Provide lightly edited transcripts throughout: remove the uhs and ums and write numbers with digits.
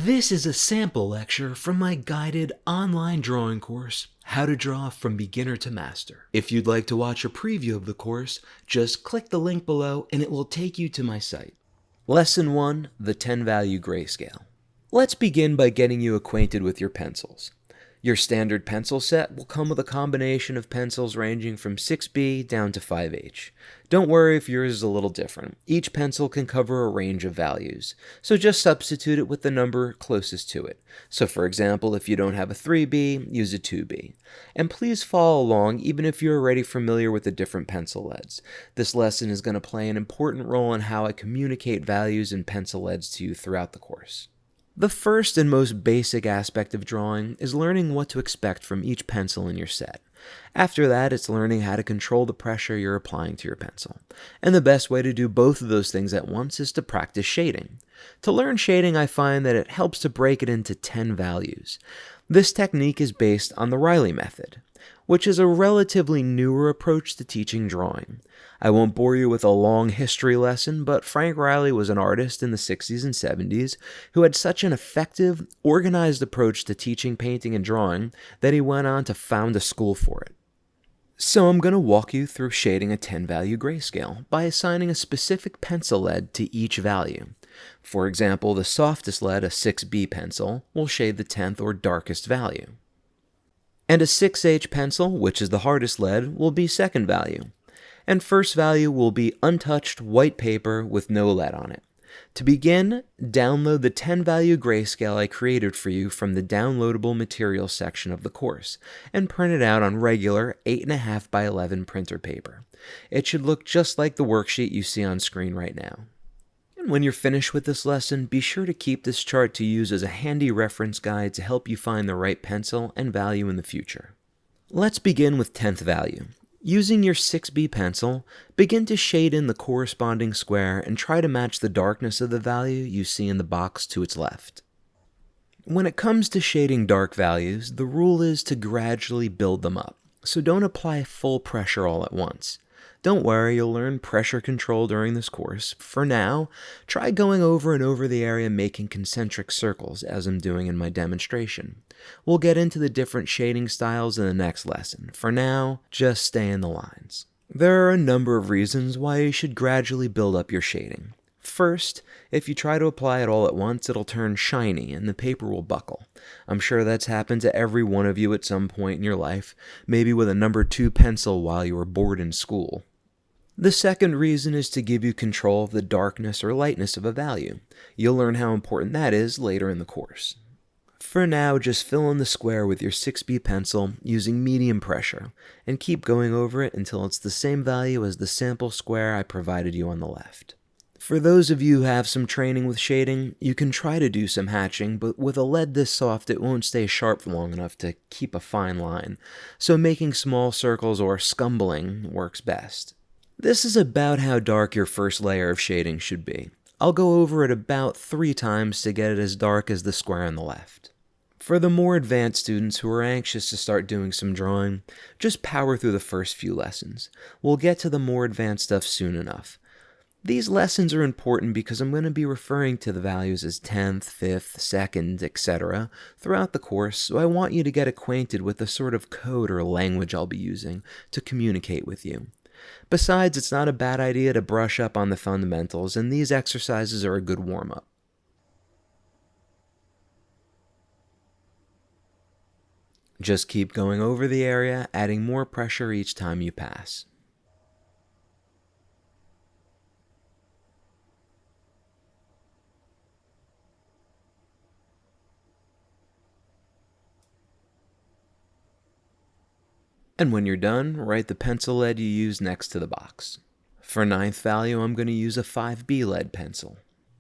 This is a sample lecture from my guided online drawing course, How to Draw from Beginner to Master. If you'd like to watch a preview of the course, just click the link below and it will take you to my site. Lesson 1, the 10-value grayscale. Let's begin by getting you acquainted with your pencils. Your standard pencil set will come with a combination of pencils ranging from 6B down to 5H. Don't worry if yours is a little different. Each pencil can cover a range of values, so just substitute it with the number closest to it. So for example, if you don't have a 3B, use a 2B. And please follow along even if you're already familiar with the different pencil leads. This lesson is going to play an important role in how I communicate values in pencil leads to you throughout the course. The first and most basic aspect of drawing is learning what to expect from each pencil in your set. After that, it's learning how to control the pressure you're applying to your pencil. And the best way to do both of those things at once is to practice shading. To learn shading, I find that it helps to break it into 10 values. This technique is based on the Riley method, which is a relatively newer approach to teaching drawing. I won't bore you with a long history lesson, but Frank Riley was an artist in the 60s and 70s who had such an effective, organized approach to teaching painting and drawing that he went on to found a school for it. So I'm going to walk you through shading a 10-value grayscale by assigning a specific pencil lead to each value. For example, the softest lead, a 6B pencil, will shade the 10th or darkest value. And a 6H pencil, which is the hardest lead, will be second value. And first value will be untouched white paper with no lead on it. To begin, download the 10-value grayscale I created for you from the downloadable materials section of the course, and print it out on regular 8.5 by 11 printer paper. It should look just like the worksheet you see on screen right now. And when you're finished with this lesson, be sure to keep this chart to use as a handy reference guide to help you find the right pencil and value in the future. Let's begin with 10th value. Using your 6B pencil, begin to shade in the corresponding square and try to match the darkness of the value you see in the box to its left. When it comes to shading dark values, the rule is to gradually build them up, so don't apply full pressure all at once. Don't worry, you'll learn pressure control during this course. For now, try going over and over the area making concentric circles as I'm doing in my demonstration. We'll get into the different shading styles in the next lesson. For now, just stay in the lines. There are a number of reasons why you should gradually build up your shading. First, if you try to apply it all at once, it'll turn shiny and the paper will buckle. I'm sure that's happened to every one of you at some point in your life, maybe with a number 2 pencil while you were bored in school. The second reason is to give you control of the darkness or lightness of a value. You'll learn how important that is later in the course. For now, just fill in the square with your 6B pencil using medium pressure, and keep going over it until it's the same value as the sample square I provided you on the left. For those of you who have some training with shading, you can try to do some hatching, but with a lead this soft it won't stay sharp long enough to keep a fine line, so making small circles or scumbling works best. This is about how dark your first layer of shading should be. I'll go over it about 3 times to get it as dark as the square on the left. For the more advanced students who are anxious to start doing some drawing, just power through the first few lessons. We'll get to the more advanced stuff soon enough. These lessons are important because I'm going to be referring to the values as 10th, 5th, 2nd, etc. throughout the course, so I want you to get acquainted with the sort of code or language I'll be using to communicate with you. Besides, it's not a bad idea to brush up on the fundamentals, and these exercises are a good warm-up. Just keep going over the area, adding more pressure each time you pass. And when you're done, write the pencil lead you use next to the box. For 9th value, I'm going to use a 5B lead pencil.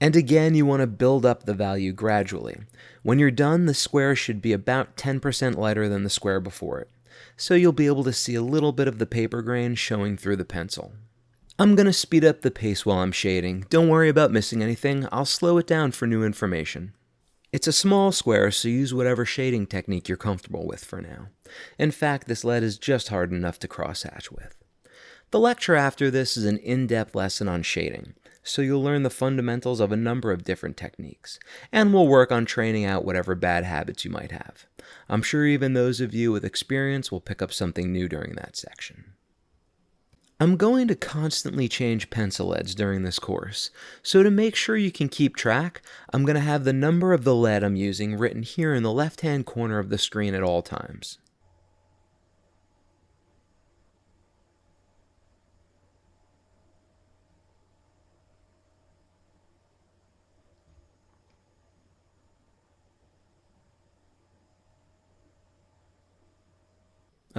And again, you want to build up the value gradually. When you're done, the square should be about 10% lighter than the square before it, so you'll be able to see a little bit of the paper grain showing through the pencil. I'm going to speed up the pace while I'm shading. Don't worry about missing anything. I'll slow it down for new information. It's a small square, so use whatever shading technique you're comfortable with for now. In fact, this lead is just hard enough to crosshatch with. The lecture after this is an in-depth lesson on shading. so you'll learn the fundamentals of a number of different techniques, and we'll work on training out whatever bad habits you might have. I'm sure even those of you with experience will pick up something new during that section. I'm going to constantly change pencil leads during this course, so to make sure you can keep track, I'm going to have the number of the lead I'm using written here in the left-hand corner of the screen at all times.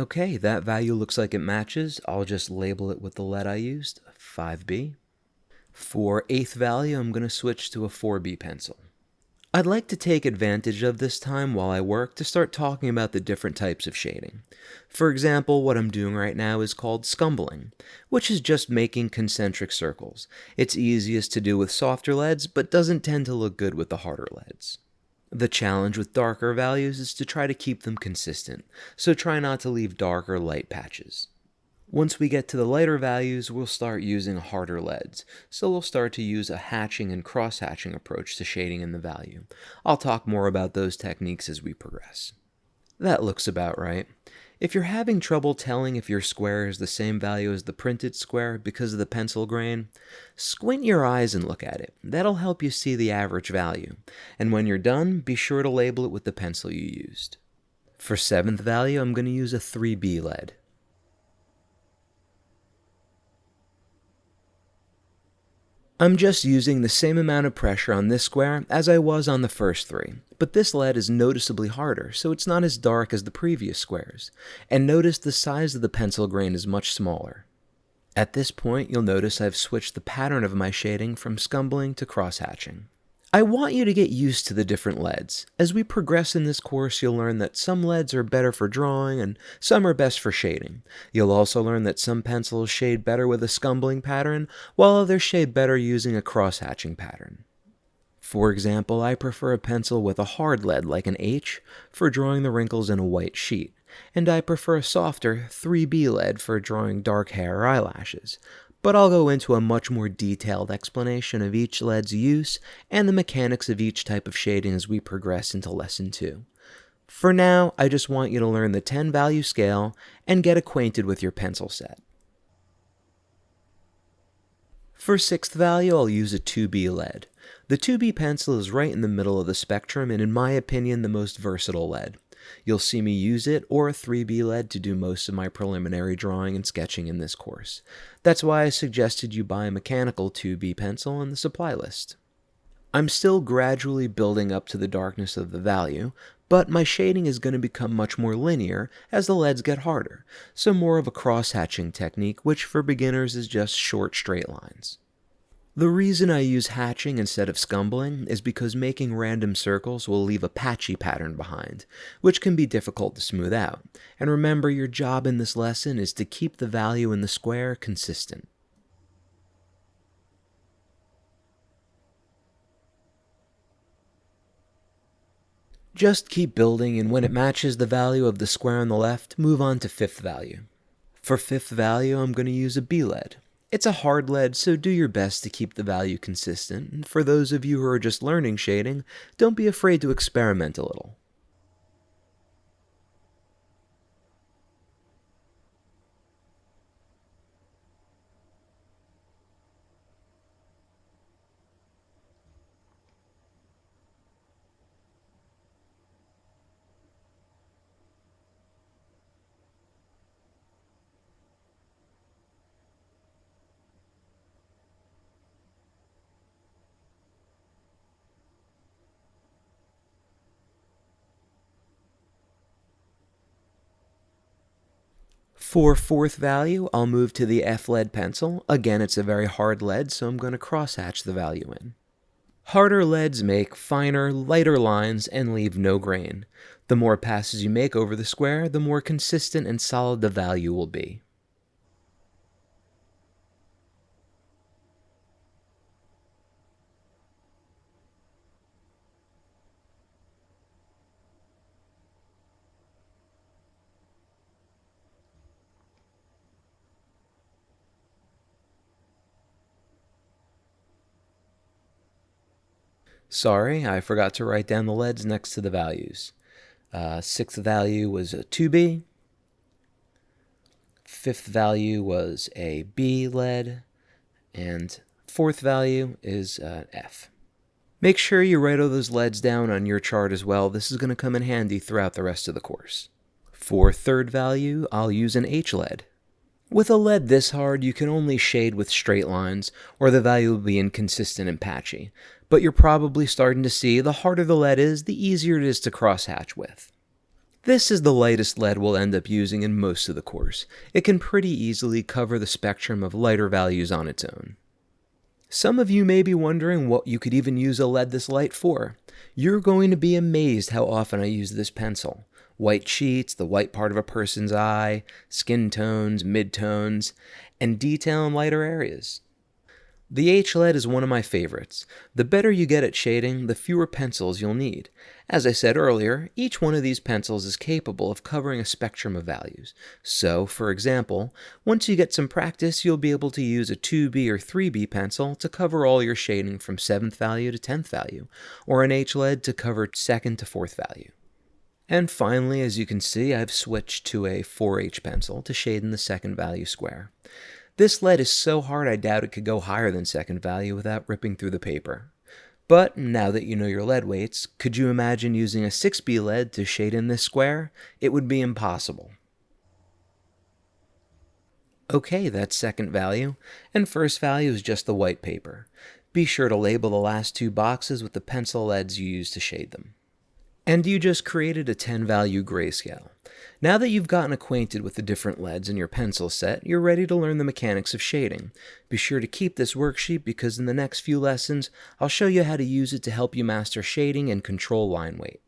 Okay, that value looks like it matches. I'll just label it with the lead I used, 5B. For eighth value, I'm going to switch to a 4B pencil. I'd like to take advantage of this time while I work to start talking about the different types of shading. For example, what I'm doing right now is called scumbling, which is just making concentric circles. It's easiest to do with softer leads, but doesn't tend to look good with the harder leads. The challenge with darker values is to try to keep them consistent, so try not to leave dark or light patches. Once we get to the lighter values, we'll start using harder leads, so we'll start to use a hatching and cross-hatching approach to shading in the value. I'll talk more about those techniques as we progress. That looks about right. If you're having trouble telling if your square is the same value as the printed square because of the pencil grain, squint your eyes and look at it. That'll help you see the average value. And when you're done, be sure to label it with the pencil you used. For seventh value, I'm going to use a 3B lead. I'm just using the same amount of pressure on this square as I was on the first three, but this lead is noticeably harder, so it's not as dark as the previous squares. And notice the size of the pencil grain is much smaller. At this point, you'll notice I've switched the pattern of my shading from scumbling to cross-hatching. I want you to get used to the different leads. As we progress in this course, you'll learn that some leads are better for drawing and some are best for shading. You'll also learn that some pencils shade better with a scumbling pattern, while others shade better using a cross-hatching pattern. For example, I prefer a pencil with a hard lead like an H for drawing the wrinkles in a white sheet, and I prefer a softer 3B lead for drawing dark hair or eyelashes. But I'll go into a much more detailed explanation of each lead's use and the mechanics of each type of shading as we progress into Lesson 2. For now, I just want you to learn the 10 value scale and get acquainted with your pencil set. For sixth value, I'll use a 2B lead. The 2B pencil is right in the middle of the spectrum and in my opinion the most versatile lead. You'll see me use it or a 3B lead to do most of my preliminary drawing and sketching in this course. That's why I suggested you buy a mechanical 2B pencil in the supply list. I'm still gradually building up to the darkness of the value, but my shading is going to become much more linear as the leads get harder, so more of a cross-hatching technique, which for beginners is just short straight lines. The reason I use hatching instead of scumbling is because making random circles will leave a patchy pattern behind, which can be difficult to smooth out. And remember, your job in this lesson is to keep the value in the square consistent. Just keep building, and when it matches the value of the square on the left, move on to fifth value. For fifth value, I'm going to use a B lead. It's a hard lead, so do your best to keep the value consistent, and for those of you who are just learning shading, don't be afraid to experiment a little. For fourth value, I'll move to the F lead pencil. Again, it's a very hard lead, so I'm going to cross-hatch the value in. Harder leads make finer, lighter lines and leave no grain. The more passes you make over the square, the more consistent and solid the value will be. Sorry, I forgot to write down the leads next to the values. Sixth value was a 2B. Fifth value was a B lead. And fourth value is F. Make sure you write all those leads down on your chart as well. This is going to come in handy throughout the rest of the course. For third value, I'll use an H lead. With a lead this hard, you can only shade with straight lines, or the value will be inconsistent and patchy. But you're probably starting to see the harder the lead is, the easier it is to crosshatch with. This is the lightest lead we'll end up using in most of the course. It can pretty easily cover the spectrum of lighter values on its own. Some of you may be wondering what you could even use a lead this light for. You're going to be amazed how often I use this pencil. White sheets, the white part of a person's eye, skin tones, midtones, and detail in lighter areas. The H lead is one of my favorites. The better you get at shading, the fewer pencils you'll need. As I said earlier, each one of these pencils is capable of covering a spectrum of values. So, for example, once you get some practice, you'll be able to use a 2B or 3B pencil to cover all your shading from 7th value to 10th value, or an H lead to cover 2nd to 4th value. And finally, as you can see, I've switched to a 4H pencil to shade in the 2nd value square. This lead is so hard I doubt it could go higher than 2nd value without ripping through the paper. But now that you know your lead weights, could you imagine using a 6B lead to shade in this square? It would be impossible. Okay, that's 2nd value, and 1st value is just the white paper. Be sure to label the last 2 boxes with the pencil leads you use to shade them. And you just created a 10-value grayscale. Now that you've gotten acquainted with the different leads in your pencil set, you're ready to learn the mechanics of shading. Be sure to keep this worksheet because in the next few lessons, I'll show you how to use it to help you master shading and control line weight.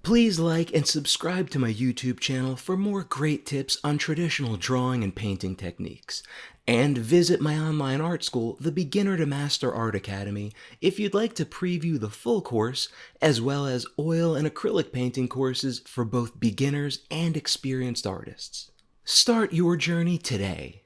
Please like and subscribe to my YouTube channel for more great tips on traditional drawing and painting techniques. And visit my online art school, the Beginner to Master Art Academy, if you'd like to preview the full course, as well as oil and acrylic painting courses for both beginners and experienced artists. Start your journey today.